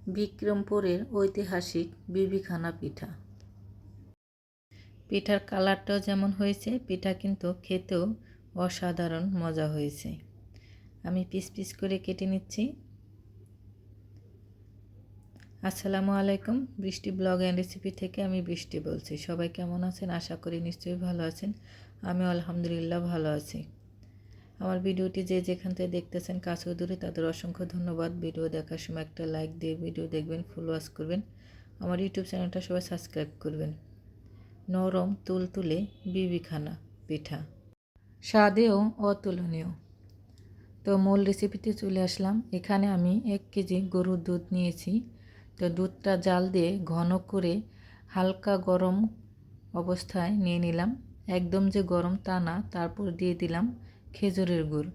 বিক্রমপুরের ঐতিহাসিক বিবিখানা পিঠা। পিঠার কালারটাও যেমন হয়েছে, পিঠা কিন্তু খেতেও অসাধারণ মজা হয়েছে। আমি পিস পিস করে কেটে নিচ্ছি। আসসালামু আলাইকুম, বৃষ্টি ব্লগ অ্যান্ড রেসিপি থেকে আমি বৃষ্টি বলছি। সবাই কেমন আছেন? আশা করি নিশ্চয়ই ভালো আছেন। আমি আলহামদুলিল্লাহ ভালো আছি। আমার ভিডিওটি যে যেখান থেকে দেখতেছেন কাছে দূরে তাদের অসংখ্য ধন্যবাদ। ভিডিও দেখার সময় একটা লাইক দিয়ে ভিডিও দেখবেন, ফুল ওয়াচ করবেন। আমার ইউটিউব চ্যানেলটা সবাই সাবস্ক্রাইব করবেন। নরম তুলতুলে বিবিখানা পিঠা, স্বাদেও অতুলনীয়। তো মূল রেসিপিতে চলে আসলাম। এখানে আমি 1 কেজি গরুর দুধ নিয়েছি। তো দুধটা জাল দিয়ে ঘন করে হালকা গরম অবস্থায় নিয়ে নিলাম। একদম যে গরম তা না। তারপর দিয়ে দিলাম খেজুরের গুড়।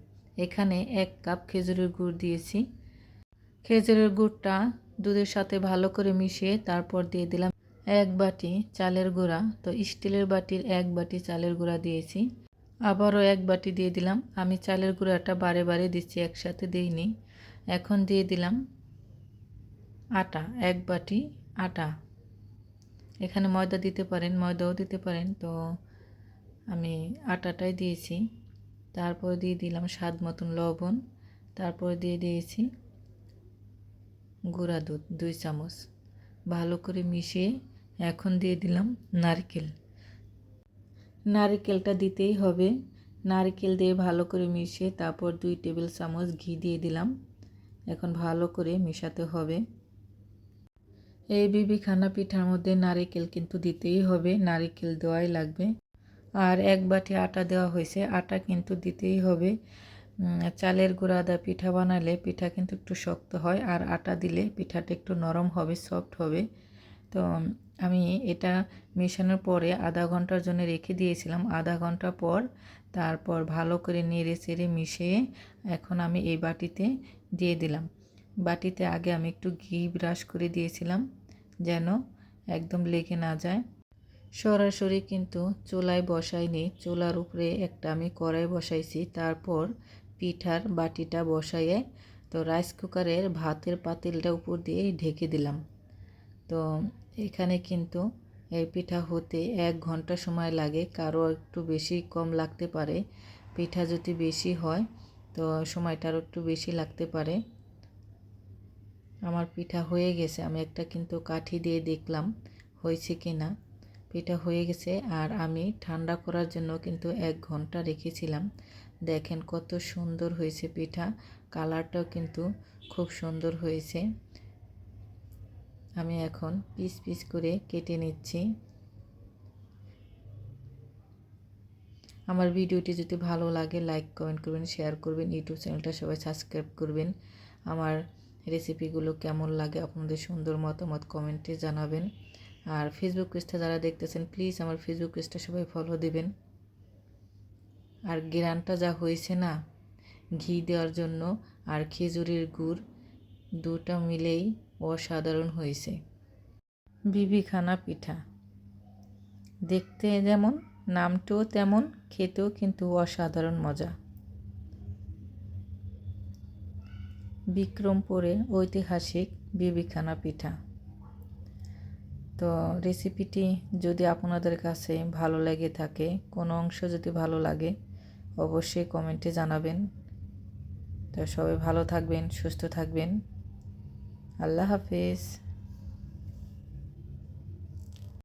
এখানে 1 কাপ খেজুরের গুড় দিয়েছি। খেজুরের গুড়টা দুধের সাথে ভালো করে মিশিয়ে তারপর দিয়ে দিলাম 1 বাটি চালের গুঁড়া। তো স্টিলের বাটির 1 বাটি চালের গুঁড়া দিয়েছি। আবারও 1 বাটি দিয়ে দিলাম। আমি চালের গুঁড়াটা বারে বারে দিচ্ছি, একসাথে দিইনি। এখন দিয়ে দিলাম আটা, 1 বাটি আটা। এখানে ময়দা দিতে পারেন, ময়দাও দিতে পারেন। তো আমি আটাটাই দিয়েছি। তারপর দিয়ে দিলাম স্বাদ মতন লবণ। তারপর দিয়ে দিয়েছি গুঁড়া দুধ 2 চামচ। ভালো করে মিশিয়ে এখন দিয়ে দিলাম নারকেল। নারকেলটা দিতেই হবে। নারকেল দিয়ে ভালো করে মিশিয়ে তারপর 2 টেবিল চামচ ঘি দিয়ে দিলাম। এখন ভালো করে মেশাতে হবে। এই বিবিখানা পিঠার মধ্যে নারকেল কিন্তু দিতেই হবে, নারকেল দেওয়াই লাগবে। আর 1 বাটি আটা দেওয়া হয়েছে, আটা কিন্তু দিতেই হবে। চালের গুঁড়া দা পিঠা বানালে পিঠা কিন্তু একটু শক্ত হয়, আর আটা দিলে পিঠাটা একটু নরম হবে, সফট হবে। তো আমি এটা মেশানোর পরে আধা ঘন্টার জন্য রেখে দিয়েছিলাম। আধা ঘন্টা পর তারপর ভালো করে নেড়ে চেড়ে মিশিয়ে এখন আমি এই বাটিতে দিয়ে দিলাম। বাটিতে আগে আমি একটু ঘি ব্রাশ করে দিয়েছিলাম যেন একদম লেগে না যায়। সরাসরি কিন্তু চুলায় বসাইনি, চুলার উপরে একটা আমি কড়াই বসাইছি। তারপর পিঠার বাটিটা বসাইয়ে তো রাইস কুকারের ভাতের পাতিলটা উপর দিয়ে ঢেকে দিলাম। তো এখানে কিন্তু এই পিঠা হতে 1 ঘন্টা সময় লাগে, কারো একটু বেশি কম লাগতে পারে। পিঠা যদি বেশি হয় তো সময়টা আরও একটু বেশি লাগতে পারে। আমার পিঠা হয়ে গেছে। আমি একটা কিন্তু কাঠি দিয়ে দেখলাম হয়েছে কি না। পিঠা হয়ে গেছে। আর আমি ঠান্ডা করার জন্য কিন্তু 1 ঘন্টা রেখেছিলাম। দেখেন কত সুন্দর হয়েছে পিঠা, কালারটাও কিন্তু খুব সুন্দর হয়েছে। আমি এখন পিস পিস করে কেটে নিচ্ছি। আমার ভিডিওটি যদি ভালো লাগে লাইক কমেন্ট করবেন, শেয়ার করবেন। ইউটিউব চ্যানেলটা সবাই সাবস্ক্রাইব করবেন। আমার রেসিপিগুলো কেমন লাগে আপনাদের সুন্দর মতামত কমেন্টে জানাবেন। আর ফেসবুক পেজটা যারা দেখতেছেন প্লিজ আমার ফেসবুক পেজটা সবাই ফলো দেবেন। আর গ্রানটা যা হয়েছে না, ঘি দেওয়ার জন্য আর খেজুরের গুড় দুটো মিলেই অসাধারণ হয়েছে। বিবিখানা পিঠা দেখতে যেমন, নামটাও তেমন, খেতেও কিন্তু অসাধারণ মজা। বিক্রমপুরের ঐতিহাসিক বিবিখানা পিঠা। তো রেসিপিটি যদি আপনাদের কাছে ভালো লেগে থাকে, কোনো অংশ যদি ভালো লাগে অবশ্যই কমেন্টে জানাবেন। তো সবাই ভালো থাকবেন, সুস্থ থাকবেন। আল্লাহ হাফেজ।